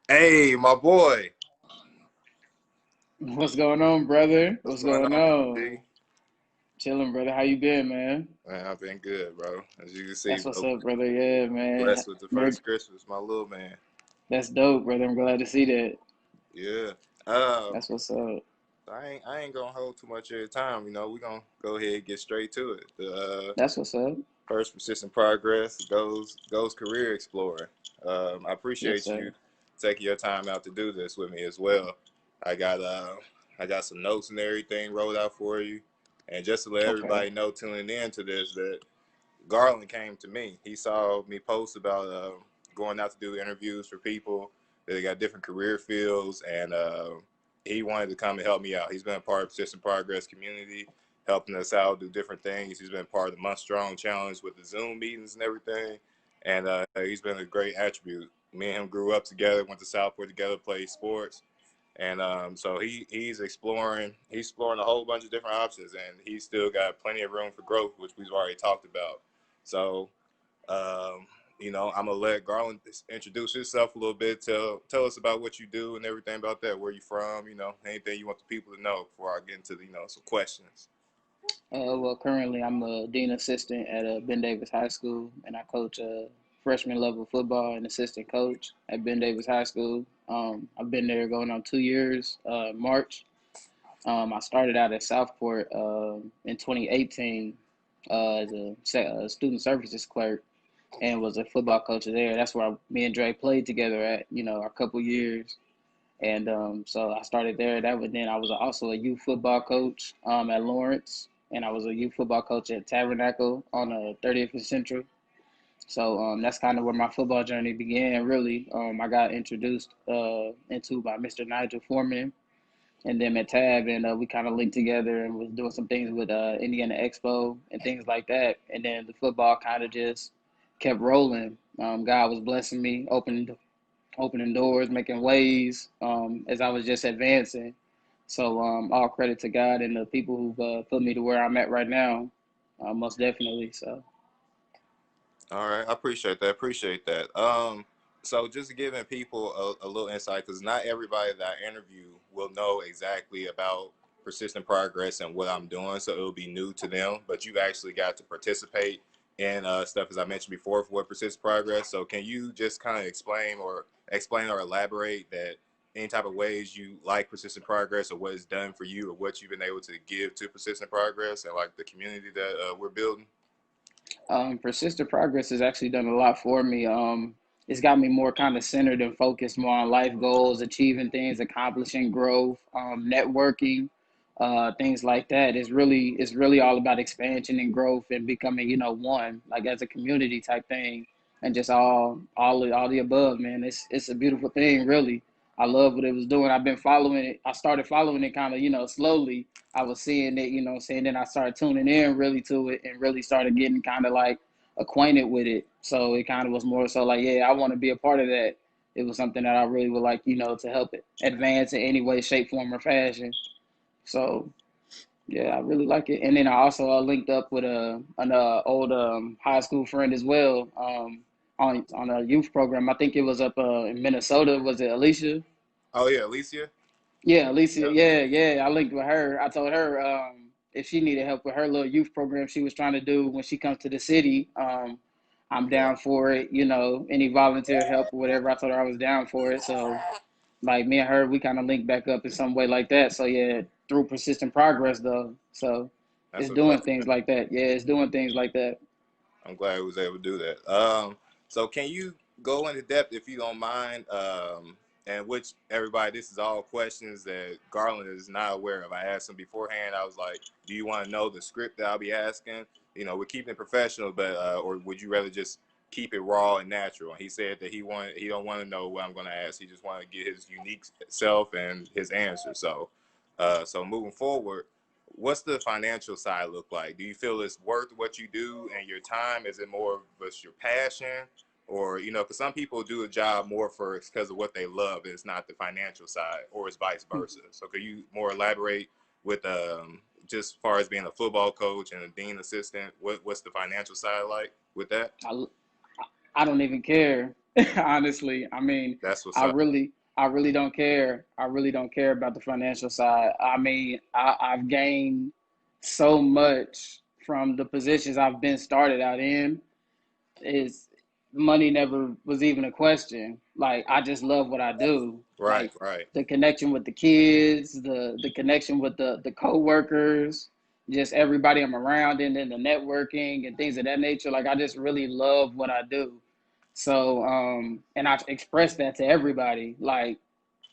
Hey, my boy. What's going on, brother? What's What's going going on, on? D? Chilling, brother. How you been, man? Man, I've been good, bro. As you can see, That's what's bro, up, brother. Yeah, man. blessed with the first Christmas, my little man. That's dope, brother. I'm glad to see that. Yeah. Um, That's what's up. I ain't gonna hold too much of your time. We're gonna go ahead and get straight to it. The That's what's up. first persistent progress goes career explorer. I Yes, appreciate you sir. taking your time out to do this with me as well. I got I got some notes and everything wrote out for you, and just to let Okay. everybody know tuning in to this that Garland came to me. He saw me post about going out to do interviews for people that got different career fields, and he wanted to come and help me out. He's been a part of Persistent Progress community, helping us out, do different things. He's been part of the Month Strong Challenge with the Zoom meetings and everything, and he's been a great attribute. Me and him grew up together, went to Southport together, played sports, and so he's exploring a whole bunch of different options, and he's still got plenty of room for growth, which we've already talked about. So um, I'm gonna let Garland introduce himself a little bit. Tell us about what you do and everything about that. Where you from? Anything you want the people to know before I get into some questions. Well, currently I'm a dean assistant at Ben Davis High School, and I coach freshman level football and assistant coach at Ben Davis High School. I've been there going on 2 years. March. I started out at Southport in 2018 as a student services clerk and was a football coach there. That's where me and Dre played together at, a couple years. And so I started there. That was then I was also a youth football coach at Lawrence, and I was a youth football coach at Tabernacle on 30th and Central. So that's kind of where my football journey began. Really, I got introduced into by Mr. Nigel Foreman, and then at Tab, and we kind of linked together and was doing some things with Indiana Expo and things like that. And then the football kind of just kept rolling. God was blessing me, opening doors, making ways as I was just advancing. So all credit to God and the people who've put me to where I'm at right now, most definitely. So All right, I appreciate that. Appreciate that. So just giving people a little insight, because not everybody that I interview will know exactly about persistent progress and what I'm doing, so it'll be new to them. But you've actually got to participate in stuff as I mentioned before for what persistent progress. So can you just kind of explain or elaborate that any type of ways you like persistent progress or what it's done for you or what you've been able to give to persistent progress and like the community that we're building? persistent progress has actually done a lot for me. It's got me more kind of centered and focused more on life goals, achieving things, accomplishing growth, networking, things like that. It's really all about expansion and growth and becoming, one like as a community type thing, and just all the above, man. It's a beautiful thing, really. I love what it was doing. I've been following it. I started following it kind of, slowly. I was seeing it, saying then I started tuning in really to it and really started getting kind of like acquainted with it. So it kind of was more so like, yeah, I want to be a part of that. It was something that I really would like, to help it advance in any way, shape, form, or fashion. So yeah, I really like it. And then I also linked up with an old high school friend as well on a youth program. I think it was up in Minnesota. Was it Alicia? Oh yeah, Alicia. Yeah, Alicia. Yep. Yeah, yeah. I linked with her. I told her if she needed help with her little youth program she was trying to do when she comes to the city, I'm Yeah. down for it. Any volunteer help or whatever. I told her I was down for it. So, like me and her, we kind of linked back up in some way like that. So yeah, through persistent progress though. So That's it's a doing blessing. things like that. Yeah, it's doing things like that. I'm glad we was able to do that. So can you go into depth if you don't mind? And which everybody, this is all questions that Garland is not aware of. I asked him beforehand. I was like, "Do you want to know the script that I'll be asking? We're keeping it professional, but or would you rather just keep it raw and natural?" And he said that he don't want to know what I'm going to ask. He just want to get his unique self and his answer. So moving forward, what's the financial side look like? Do you feel it's worth what you do and your time? Is it more of just your passion? Or, because some people do a job more for because of what they love, and it's not the financial side, or it's vice versa. So, could you more elaborate with just as far as being a football coach and a dean assistant? What's the financial side like with that? I, I don't even care. Honestly, I mean, That's what's I up. really, I really don't care. I really don't care about the financial side. I mean, I've gained so much from the positions I've been started out in. Is money never was even a question. Like I just love what I do. Right, Like right. the connection with the kids, the connection with the coworkers, just everybody I'm around, and then the networking and things of that nature. Like I just really love what I do. So and I express that to everybody. Like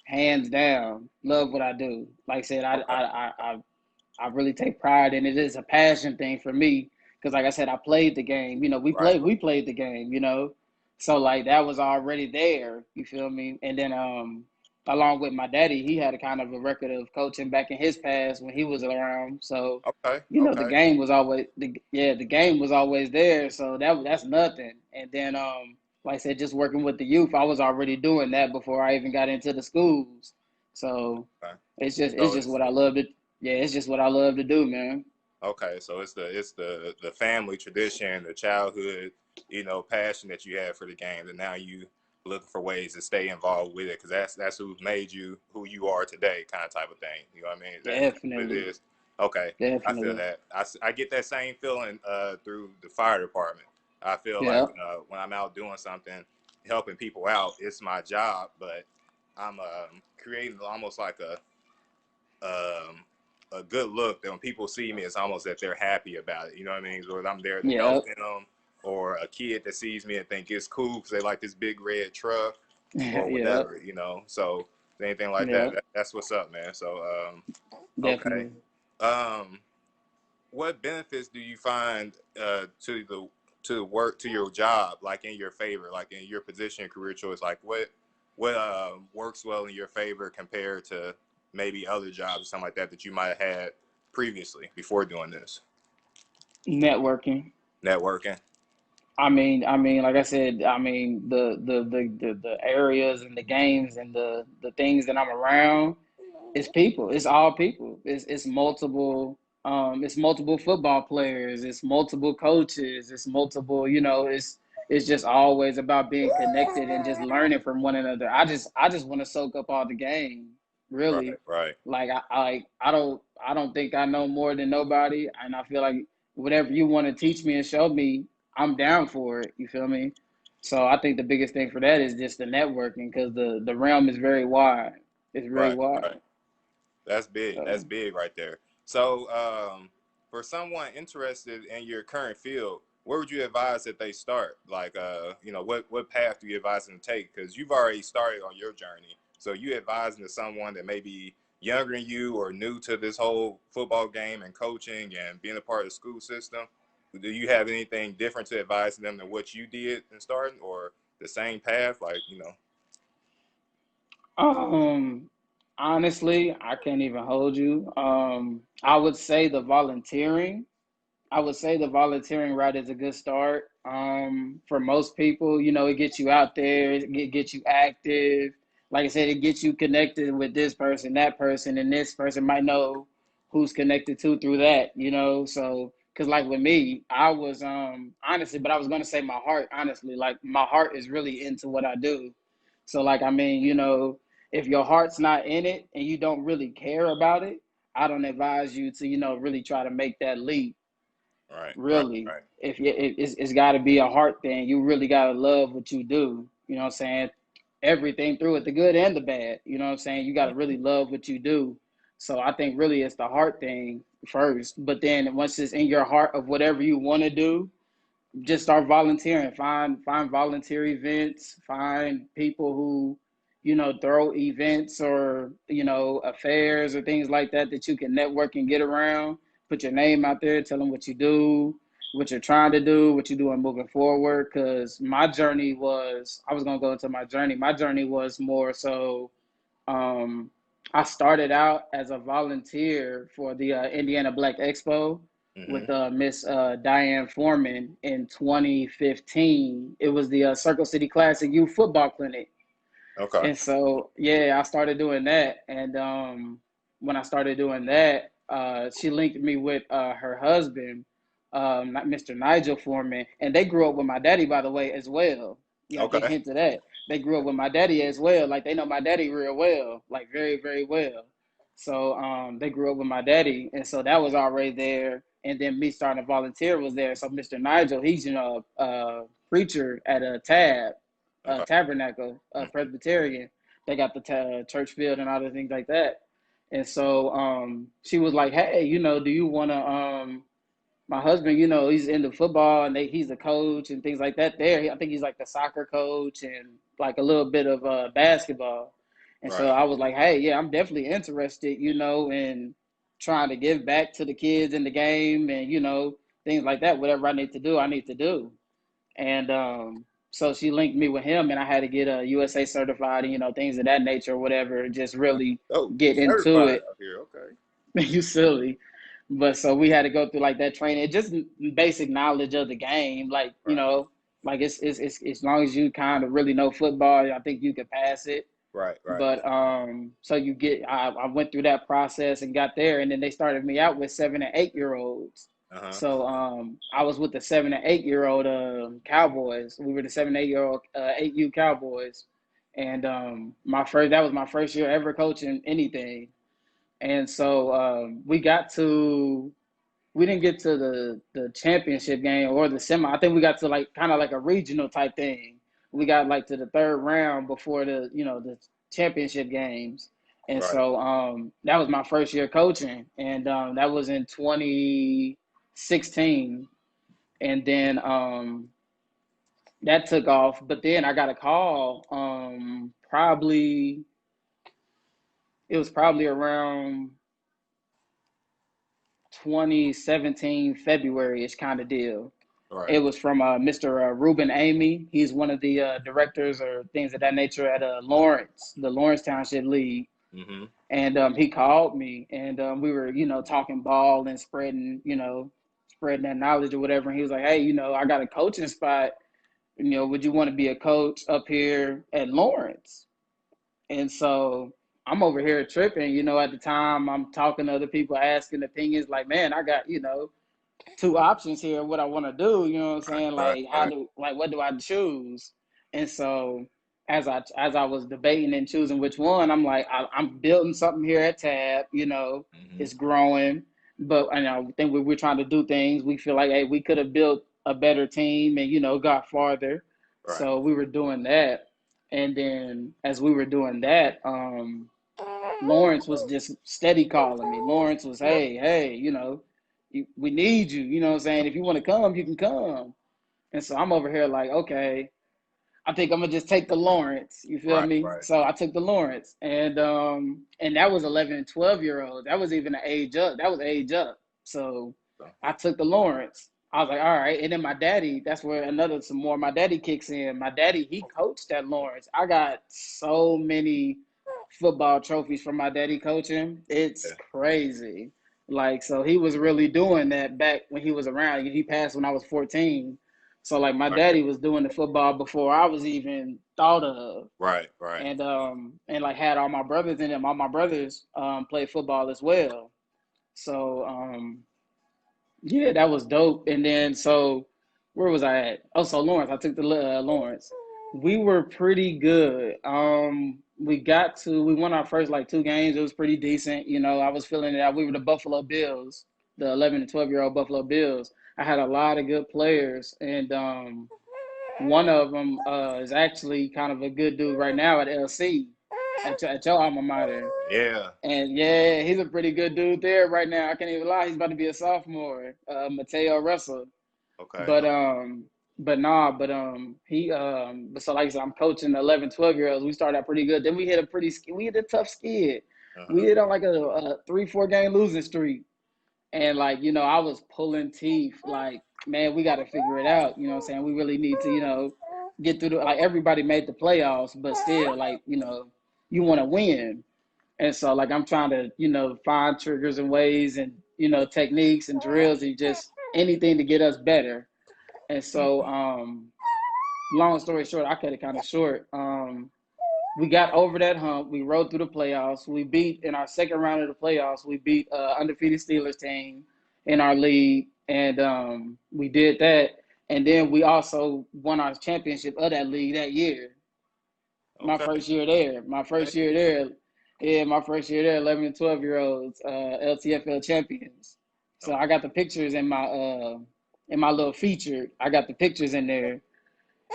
hands down, love what I do. Like I said, Okay. I really take pride in it. It's a passion thing for me because, like I said, I played the game. You know, Right. we played the game. You know, so like that was already there. You feel me? And then along with my daddy, he had a kind of a record of coaching back in his past when he was around. So, Okay. you know, the Okay. game was always the game was always there. So that's nothing. And then like I said, just working with the youth, I was already doing that before I even got into the schools. So Okay. it's So just it's what I love to yeah, it's just what I love to do, man. okay. So it's the family tradition, the childhood, passion that you had for the game, and now you looking for ways to stay involved with it because that's who made you who you are today, kind of type of thing. You know what I mean? That's what it Definitely. is. Okay, I feel Definitely. that. I get that same feeling through the fire department. I feel like Yeah. when I'm out doing something, helping people out, it's my job, but I'm creating almost like um, a good look that when people see me, it's almost that they're happy about it. You know what I mean? Or I'm there to Yeah. help them, or a kid that sees me and think it's cool because they like this big red truck, or Yeah. whatever. So anything like Yeah. that's what's up, man. So okay. Definitely. Um, what benefits do you find to work to your job, like in your favor, like in your position, career choice? Like what works well in your favor compared to maybe other jobs or something like that you might have had previously before doing this Networking. networking? Like I said, I mean the areas and the games and the things that I'm around, it's people. It's all people. It's multiple football players. It's multiple coaches. It's multiple. You know, it's just always about being connected and just learning from one another. I just want to soak up all the game. Right, Really, right. like I don't think I know more than nobody, and I feel like whatever you want to teach me and show me, I'm down for it. You feel me? So I think the biggest thing for that is just the networking because the realm is very wide. It's very Right, wide. right. That's big. That's So big right there. So, for someone interested in your current field, where would you advise that they start? Like, what path do you advise them to take? Because you've already started on your journey. So, you advising to someone that may be younger than you or new to this whole football game and coaching and being a part of the school system. Do you have anything different to advise them than what you did in starting, or the same path? Like, um, honestly, I can't even hold you. I would say the volunteering. I would say the volunteering route is a good start. For most people, you know, it gets you out there, gets you active. Like I said, it gets you connected with this person, that person, and this person might know who's connected to through that, you know. So, because like with me, I was honestly, but I was gonna say my heart, honestly, like my heart is really into what I do. So, like, I mean, you know, if your heart's not in it and you don't really care about it, I don't advise you to, you know, really try to make that leap. right, right, Really, right. if you, it's got to be a heart thing. You really got to love what you do. You know what I'm saying? Everything through it, the good and the bad. You know what I'm saying? You got to really love what you do. So I think really it's the heart thing first. But then once it's in your heart of whatever you want to do, just start volunteering. Find volunteer events. Find people who, you know, throw events or you know affairs or things like that that you can network and get around. Put your name out there. Tell them what you do, what you're trying to do, what you're doing moving forward. Because my journey was, I was gonna go into my journey. My journey was more so. Um, I started out as a volunteer for the Indiana Black Expo Mm-hmm. with Miss Diane Foreman in 2015. It was the Circle City Classic Youth Football Clinic. Okay. And so, yeah, I started doing that. And when I started doing that, she linked me with her husband, Mr. Nigel Foreman. And they grew up with my daddy, by the way, as well. Yeah, I can Okay. hint to that. They grew up with my daddy as well. Like they know my daddy real well, like very, very well. So they grew up with my daddy, and so that was already there. And then me starting to volunteer was there. So Mr. Nigel, he's preacher at a Okay. tabernacle, Presbyterian. They got the church field and all the things like that. And so she was like, "Hey, do you want to my husband, he's into football and he's a coach and things like that. I think he's like the soccer coach and like a little bit of basketball. And so Right. I was like, hey, yeah, I'm definitely interested, in trying to give back to the kids in the game and things like that. Whatever I need to do, I need to do. And so she linked me with him, and I had to get a USA certified and things of that nature, or whatever. Just really Oh, get into certified it. out here. Okay. You silly. But so we had to go through like that training, just basic knowledge of the game. Like, Right. like it's as long as you kind of really know football, I think you could pass it. Right. Right. But so I went through that process and got there, and then they started me out with 7 and 8 year olds. Uh-huh. So I was with the 7 and 8 year old Cowboys. We were the 7 8 year old 8U Cowboys, and that was my first year ever coaching anything. And so we didn't get to the championship game or the semi. I think we got to like kind of like a regional type thing. We got like to the third round before the championship games. And Right. so that was my first year coaching, and that was in 2016. And then that took off. But then I got a call. It was probably around 2017 February-ish kind of deal. Right. It was from Mr. Ruben Amy. He's one of the directors or things of that nature at Lawrence, the Lawrence Township League. Mm-hmm. And he called me, and we were, talking ball and spreading that knowledge or whatever. And he was like, hey, I got a coaching spot. Would you want to be a coach up here at Lawrence? And so I'm over here tripping, at the time I'm talking to other people, asking opinions like, man, I got, two options here, what I want to do, you know what I'm Right. saying? Right. Right. What do I choose? And so as I was debating and choosing which one, I'm like, I'm building something here at Tab, Mm-hmm. it's growing. But I think we're trying to do things. We feel like, hey, we could have built a better team and, got farther. Right. So we were doing that. And then as we were doing that, Lawrence was just steady calling me. Lawrence was, hey, we need you. You know what I'm saying? If you want to come, you can come. And so I'm over here like, okay, I think I'm gonna just take the Lawrence. You feel Right. me? Right. So I took the Lawrence, and that was 11 and 12 year olds. That was even an age up. That was age up. So So, I took the Lawrence. I was like, all right. And then my daddy, that's where some more. My daddy kicks in. My daddy, he coached at Lawrence. I got so many football trophies from my daddy coaching. It's yeah. crazy. Like, so he was really doing that back when he was around. He passed when I was 14. So like my Right. daddy was doing the football before I was even thought of. Right. Right. And like had all my brothers in them. All my brothers played football as well. So yeah, that was dope. And then so where was I at? Oh, so Lawrence. I took the Lawrence. We were pretty good. We won our first like two games. It was pretty decent. I was feeling it out. We were the Buffalo Bills, the 11 and 12-year-old Buffalo Bills. I had a lot of good players, and one of them is actually kind of a good dude right now at LC, at your alma mater. Yeah. And yeah, he's a pretty good dude there right now. I can't even lie. He's about to be a sophomore, Mateo Russell. Okay. But he but so like I said, I'm coaching the 11, 12 year olds. We started out pretty good. Then we hit a tough skid. We Uh-huh. hit on like a 3-4 game losing streak. And like, I was pulling teeth, like, man, we gotta figure it out. You know what I'm saying? We really need to, get through like everybody made the playoffs, but still, like, you wanna win. And so like I'm trying to, find triggers and ways and, techniques and drills and just anything to get us better. And so, Mm-hmm. long story short, I cut it kind of short. We got over that hump. We rode through the playoffs. We beat in our second round of the playoffs. We beat undefeated Steelers team in our league, and we did that. And then we also won our championship of that league that year. My Okay. first year there. My first year there. Yeah, my first year there, 11 and 12-year-olds, LTFL champions. So I got the pictures in my little feature. I got the pictures in there.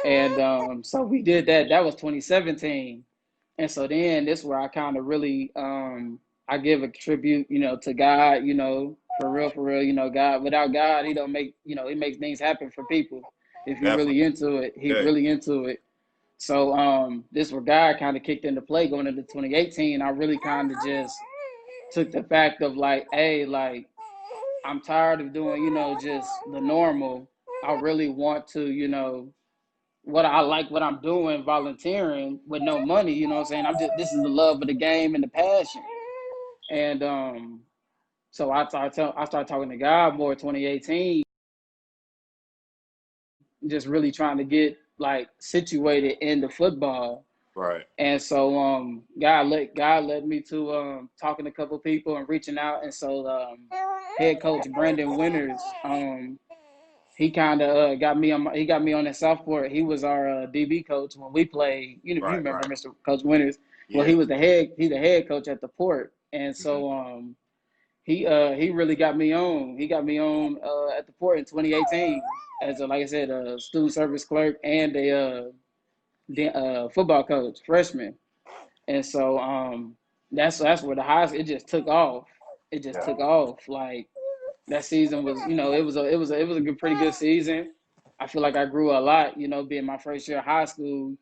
And so we did that. That was 2017. And so then this is where I kind of really I give a tribute, to God, for real, God. Without God, he don't make, he makes things happen for people. If you're really Definitely. into it, he's Okay. really into it. So this where God kind of kicked into play going into 2018. I really kind of just took the fact of like, hey, like I'm tired of doing, just the normal. I really want to, what I like what I'm doing, volunteering with no money, you know what I'm saying? This is the love of the game and the passion. And so I started talking to God more 2018, just really trying to get like situated into football. Right. And so God led me to talking to a couple people and reaching out. And so head coach Brandon Winters, he kind of he got me on that Southport. He was our DB coach when we played. You Right. remember Right. Mr. Coach Winters? Well, Yeah. he's the head coach at the Port, and Hmm. so he really got me on. He got me on at the Port in 2018 as like I said, a student service clerk and a football coach, freshman. And so that's where the highest it just took off. It just Yeah. took off. Like that season was, it was a good, pretty good season. I feel like I grew a lot, being my first year of high school.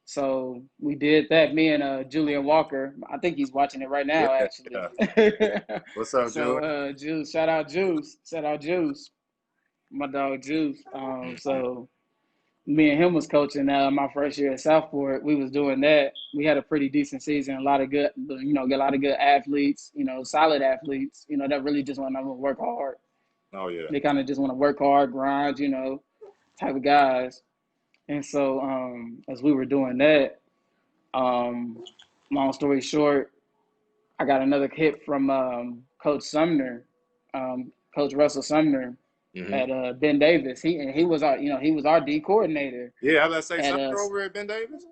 So we did that. Me and Julian Walker. I think he's watching it right Yeah. now, actually. Yeah. What's up, So Julie? Juice, shout out Juice, my dog Juice. So me and him was coaching my first year at Southport. We was doing that. We had a pretty decent season. A lot of good, a lot of good athletes. Solid athletes. That really just want to work hard. Oh yeah. They kind of just want to work hard, grind. Type of guys. And so as we were doing that, um, long story short, I got another hit from Coach Sumner, Coach Russell Sumner Hmm. at Ben Davis. He was our D coordinator Yeah. I was about to say at something over at Ben Davis.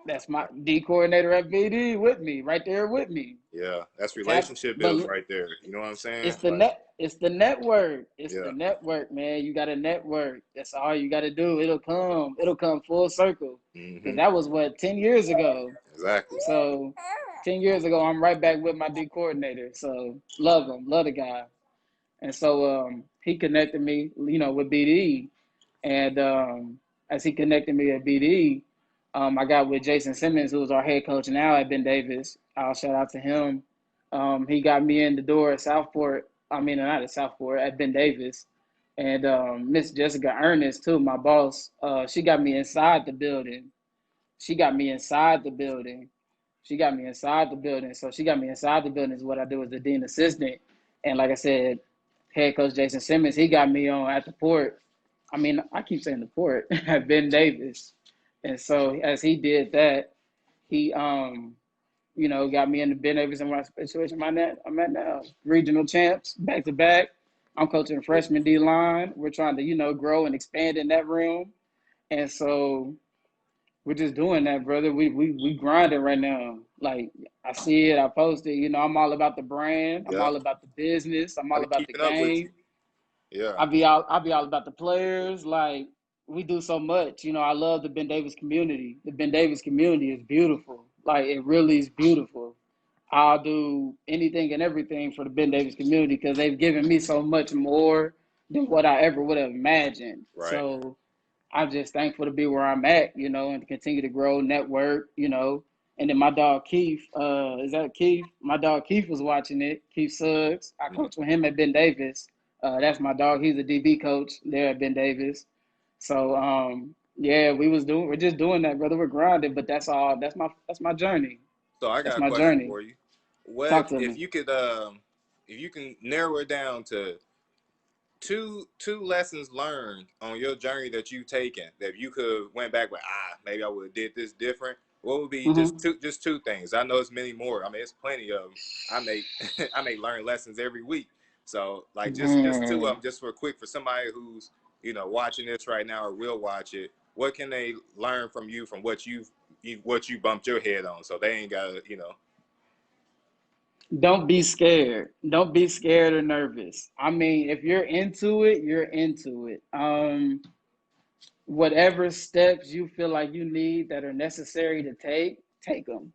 That's my D coordinator at BD with me, right there with me. Yeah. That's Tap, relationship building but right there. You know what I'm saying? it's the Like. net. It's the network. It's Yeah. the network, man. You got to network. That's all you got to do. It'll come. It'll come full circle. Because Hmm. that was what 10 years ago. Exactly. So 10 years ago, I'm right back with my D coordinator. So love him, love the guy. And so he connected me, with BD. And as he connected me at BD, I got with Jason Simmons, who was our head coach now at Ben Davis. I'll shout out to him. He got me in the door at Southport. I mean, not at Southport, at Ben Davis. And Miss Jessica Ernest, too, my boss, she got me inside the building. She got me inside the building. She got me inside the building. So she got me inside the building is what I do as the dean assistant. And like I said, head coach Jason Simmons, he got me on at the Port. I mean, I keep saying the Port at Ben Davis. And so as he did that, he got me into Ben Davis and my situation I'm at now. Regional champs, back to back. I'm coaching freshman D line. We're trying to, grow and expand in that realm. And so we're just doing that, brother. We grinding right now. Like I see it, I post it. I'm all about the brand. I'm Yeah. all about the business. I'm I all be about the keeping up with you. game. Yeah. I'll be all about the players. Like we do so much. I love the Ben Davis community. The Ben Davis community is beautiful. Like it really is beautiful. I'll do anything and everything for the Ben Davis community because they've given me so much more than what I ever would have imagined. Right. So I'm just thankful to be where I'm at, and to continue to grow, network. And then my dog Keith, is that Keith? My dog Keith was watching it. Keith Suggs. I Mhm. coach with him at Ben Davis. That's my dog. He's a DB coach there at Ben Davis. So yeah, we're just doing that, brother. We're grinding, but that's all. That's my journey. So I That's got a my question journey. for you. What Talk to if me. you could if you can narrow it down to two lessons learned on your journey that you've taken that if you could went back with maybe I would have did this different. What would be Mm-hmm. just two things? I know it's many more. I mean, it's plenty of them. I may I may learn lessons every week. So like just two of Man. them just for quick for somebody who's watching this right now or will watch it, what can they learn from you from what you bumped your head on, so they ain't got. Don't be scared. Don't be scared or nervous. I mean, if you're into it, you're into it. Whatever steps you feel like you need that are necessary to take them.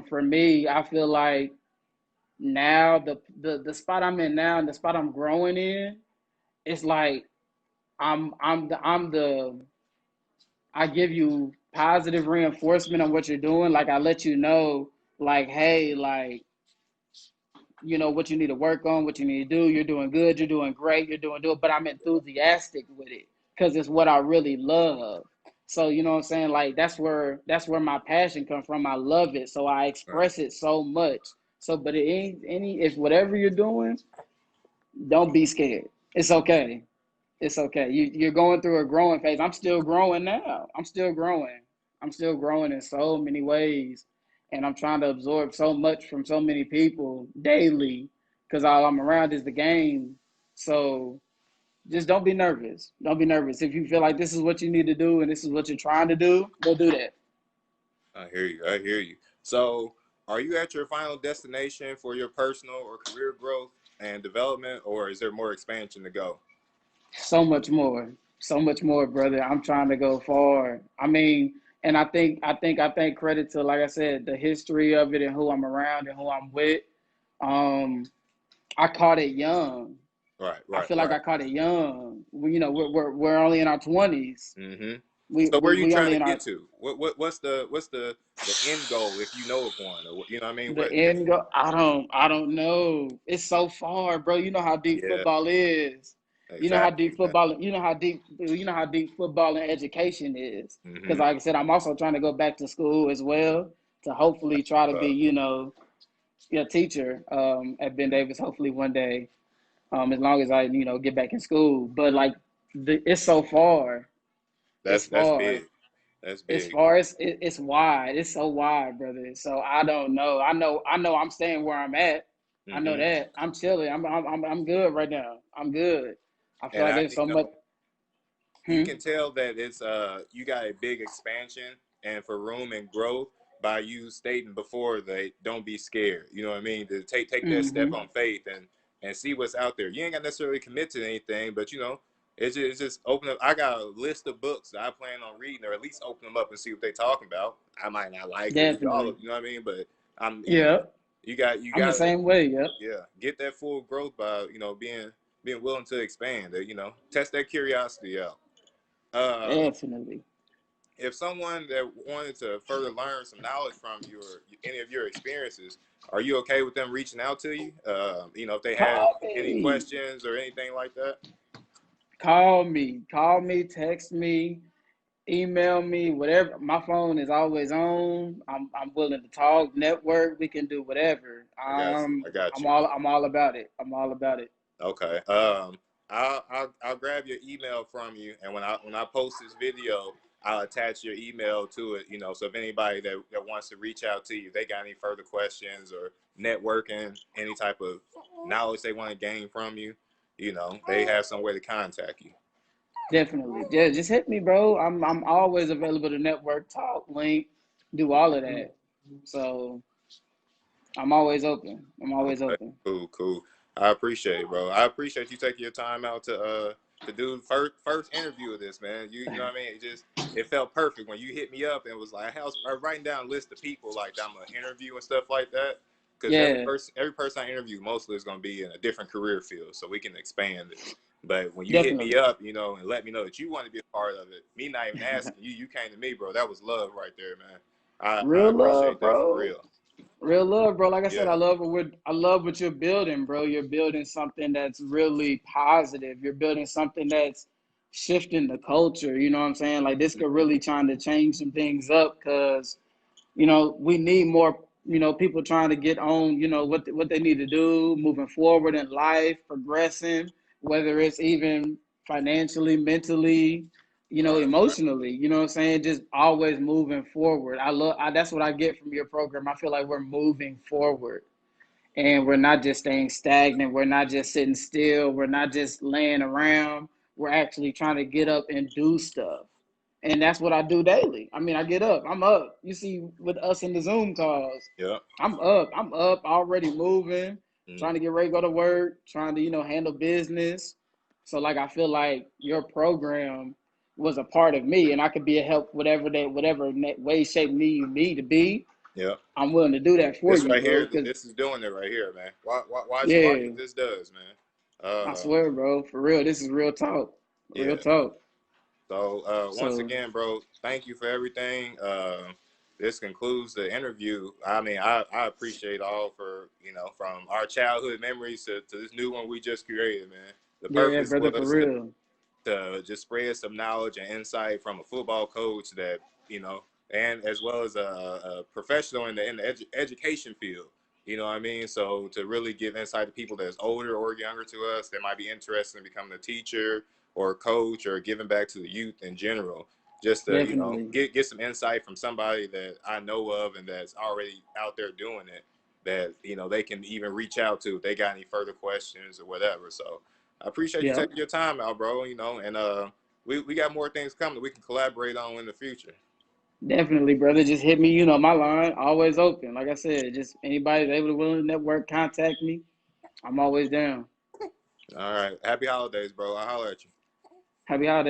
For me, I feel like now the spot I'm in now and the spot I'm growing in, it's like I'm the I give you positive reinforcement on what you're doing. Like I let you know, like, hey, like, what you need to work on, what you need to do. You're doing good. You're doing great. You're doing good. But I'm enthusiastic with it because it's what I really love. So you know what I'm saying? Like that's where my passion comes from. I love it, so I express it so much. So, but it ain't any. If whatever you're doing, don't be scared. It's okay. It's okay. You're going through a growing phase. I'm still growing now. I'm still growing. I'm still growing in so many ways. And I'm trying to absorb so much from so many people daily because all I'm around is the game. So just don't be nervous. Don't be nervous. If you feel like this is what you need to do and this is what you're trying to do, go do that. I hear you. I hear you. So, are you at your final destination for your personal or career growth and development, or is there more expansion to go? So much more. So much more, brother. I'm trying to go far. I mean, and I think credit to, like I said, the history of it and who I'm around and who I'm with. Um, I caught it young. Right, I right, feel like right. I caught it young. We're only in our 20s. Mm-hmm. We So, where we are you we trying only to in our get to? What's the end goal, if you know of one, or you know what I mean? the What? end go. I don't know. It's so far, bro. You know how deep Yeah, football is. You know how exactly, deep man. football. You know how deep football and education is. Because, Mm-hmm. like I said, I'm also trying to go back to school as well to hopefully try to be, a teacher at Ben Davis. Hopefully one day, as long as I, get back in school. But like, it's so far. It's That's far. big. That's It's big. far. It's wide. It's so wide, brother. So I don't know. I know. I'm staying where I'm at. I know Mm-hmm. that. I'm chilling. I'm good right now. I'm good. I feel And like I, there's so much. you Hmm? can tell that it's you got a big expansion and for room and growth by you stating before that don't be scared. You know what I mean? To take that step Hmm. on faith and see what's out there. You ain't got necessarily commit to anything, but it's just open up. I got a list of books that I plan on reading, or at least open them up and see what they talking about. I might not like or read all Definitely. of you know what I mean, but I'm Yeah. you I'm the gotta same way. Yep. yeah, get that full growth by being willing to expand. Test that curiosity out. Um, Definitely. if someone that wanted to further learn some knowledge from you or any of your experiences, are you okay with them reaching out to you? If they had Call any me. questions or anything like that. Call me. Call me. Text me. Email me. Whatever. My phone is always on. I'm willing to talk. Network. We can do whatever. I got you. I got you. I'm all about it. I'm all about it. Okay. I'll grab your email from you, and when I post this video, I'll attach your email to it. So if anybody that wants to reach out to you, they got any further questions or networking, any type of knowledge they want to gain from you, they have somewhere to contact you. Definitely. Yeah, just hit me, bro. I'm always available to network, talk, link, do all of that. So I'm always open. I'm always Okay, open. cool, cool. I appreciate it, bro. I appreciate you taking your time out to do first interview of this, man. You know what I mean? It felt perfect when you hit me up and was like, I was writing down a list of people like I'm gonna interview and stuff like that. Because Yeah, every person I interview mostly is gonna be in a different career field, so we can expand it. But when you hit me definitely. up, and let me know that you want to be a part of it, me not even asking you, you came to me, bro. That was love right there, man. I Real appreciate love, that for bro. real. Real love, bro. Like I said, Yeah. I love what you're building, bro. You're building something that's really positive. You're building something that's shifting the culture. You know what I'm saying? Like this could really trying to change some things up because we need more, people trying to get on, what they need to do, moving forward in life, progressing, whether it's even financially, mentally, Right. Right. emotionally, what I'm saying? Just always moving forward. That's what I get from your program. I feel like we're moving forward and we're not just staying stagnant. We're not just sitting still. We're not just laying around. we're actually trying to get up and do stuff. And that's what I do daily. I mean, I get up, I'm up. You see, with us in the Zoom calls, Yep. I'm up, already moving, trying Mm. to get ready to go to work, trying to, handle business. So, like, I feel like your program was a part of me, and I could be a help, whatever way, shape, need me to be. Yep. I'm willing to do that for This you, right bro. here, Cause this is doing it right here, man. Watch yeah, what this does, man. I Uh, swear, bro, for real, this is real talk, real yeah. talk. So once So again, bro, thank you for everything. This concludes the interview. I mean, I appreciate all for from our childhood memories to this new one we just created, man. The yeah, purpose brother, for was real. to just spread some knowledge and insight from a football coach that and as well as a professional in the education field. You know what I mean? So to really give insight to people that's older or younger to us that might be interested in becoming a teacher or a coach or giving back to the youth in general, just to Definitely, get some insight from somebody that I know of and that's already out there doing it, that they can even reach out to if they got any further questions or whatever. So I appreciate you yeah, taking your time out, bro. And we got more things coming that we can collaborate on in the future. definitely, brother. Just hit me. My line always open. Like I said, just anybody that's able to willing to network, contact me. I'm always down. All right. Happy holidays, bro. I'll holler at you. Happy holidays.